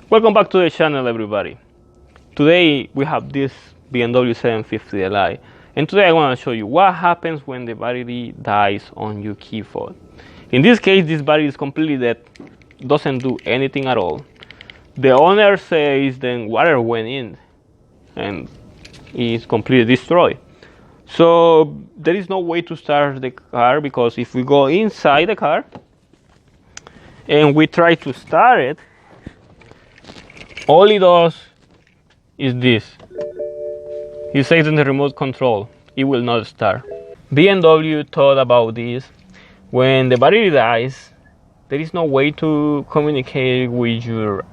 Welcome back to the channel, everybody. Today we have this BMW 750 Li, and today I want to show you what happens when the battery dies on your key fob. In this case, this battery is completely dead, doesn't do anything at all. The owner says then water went in and is completely destroyed. So there is no way to start the car, because if we go inside the car and we try to start it, all it does is this. He says in the remote control, it will not start. BMW thought about this. When the battery dies, there is no way to communicate with your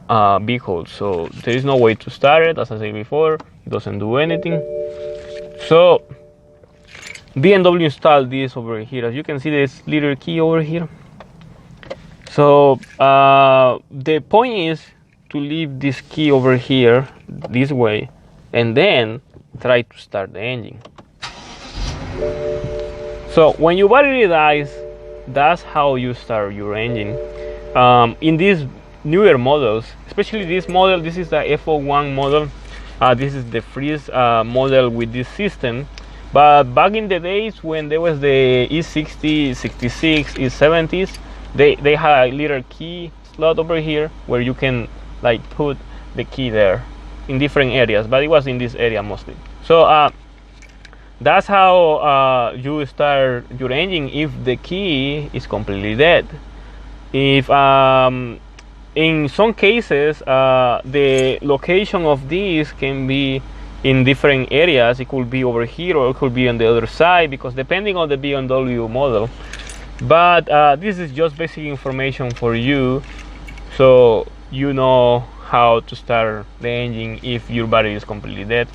vehicle. So there is no way to start it, as I said before. It doesn't do anything. So BMW installed this over here. As you can see, this little key over here. So the point is to leave this key over here this way and then try to start the engine. So when your battery dies, that's how you start your engine. In these newer models, especially this model, this is the F01 model. This is the freeze model with this system. But back in the days when there was the E60 E66 E70s, they had a little key slot over here where you can like put the key there in different areas, but it was in this area mostly. So that's how you start your engine if the key is completely dead. If in some cases the location of this can be in different areas, it could be over here or it could be on the other side, because depending on the BMW model. But this is just basic information for you, so you know how to start the engine if your battery is completely dead.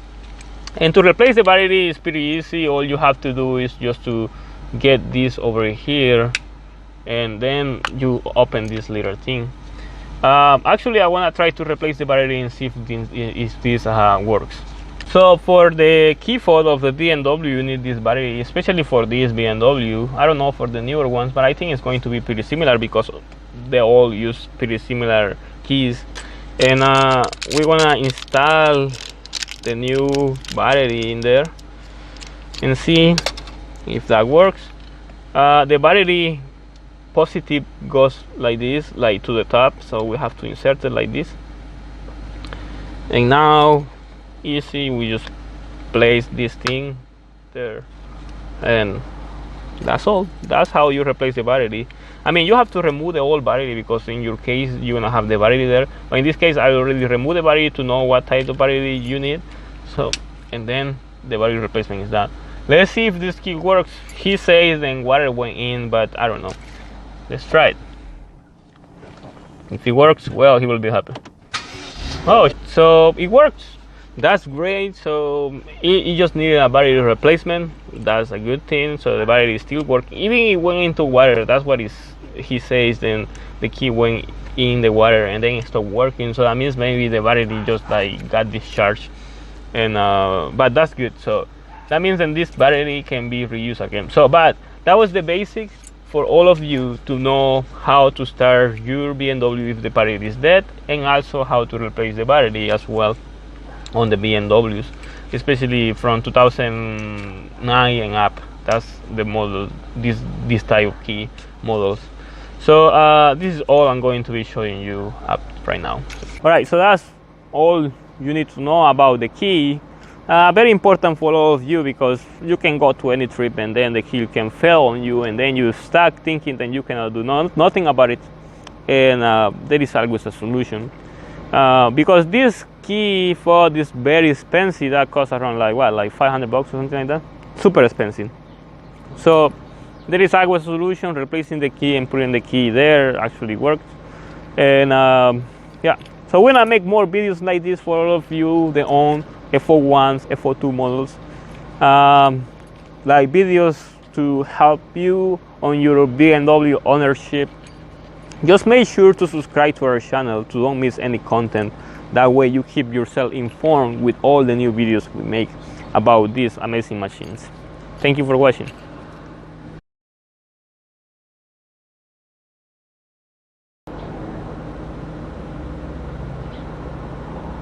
And to replace the battery is pretty easy. All you have to do is just to get this over here, and then you open this little thing. Actually, I want to try to replace the battery and see if this works. So for the key fob of the BMW, you need this battery, especially for this BMW. I don't know for the newer ones, but I think it's going to be pretty similar because they all use pretty similar keys. And we want to install the new battery in there and see if that works. The battery positive goes like this, like to the top, so we have to insert it like this. And now easy, we just place this thing there, and that's all. That's how you replace the battery. I mean, you have to remove the old battery, because in your case you're gonna have the battery there, but in this case I already removed the battery to know what type of battery you need. So, and then the battery replacement is done. Let's see if this key works. He says then water went in, but I don't know. Let's try it. If it works, well, he will be happy. Oh, so it works. That's great. So it just needed a battery replacement. That's a good thing. So the battery is still working. Even it went into water. That's what he says. Then the key went in the water and then it stopped working. So that means maybe the battery just like got discharged. And but that's good. So that means then this battery can be reused again. So, but that was the basics for all of you to know how to start your BMW if the battery is dead, and also how to replace the battery as well on the BMWs, especially from 2009 and up. That's the model, this type of key models. So this is all I'm going to be showing you up right now. All right, so that's all you need to know about the key. Very important for all of you, because you can go to any trip and then the key can fail on you, and then you're stuck thinking that you cannot do nothing about it. And there is always a solution, because this key for this very expensive, that costs around like what, like $500 or something like that. Super expensive. So there is always a solution. Replacing the key and putting the key there actually works. And yeah, so we're gonna make more videos like this for all of you, the own F01s, F02 models, like videos to help you on your BMW ownership. Just make sure to subscribe to our channel to don't miss any content. That way you keep yourself informed with all the new videos we make about these amazing machines. Thank you for watching.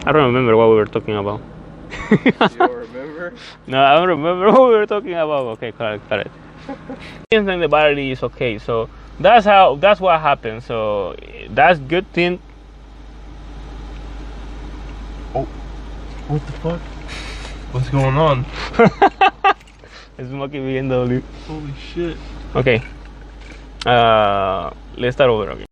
I don't remember what we were talking about. You don't remember? No, I don't remember what we were talking about. Okay, got it. And then the battery is okay. So that's what happened. So that's good thing. Oh, what the fuck? What's going on? It's smoking BMW. Holy shit. Okay. Let's start over again.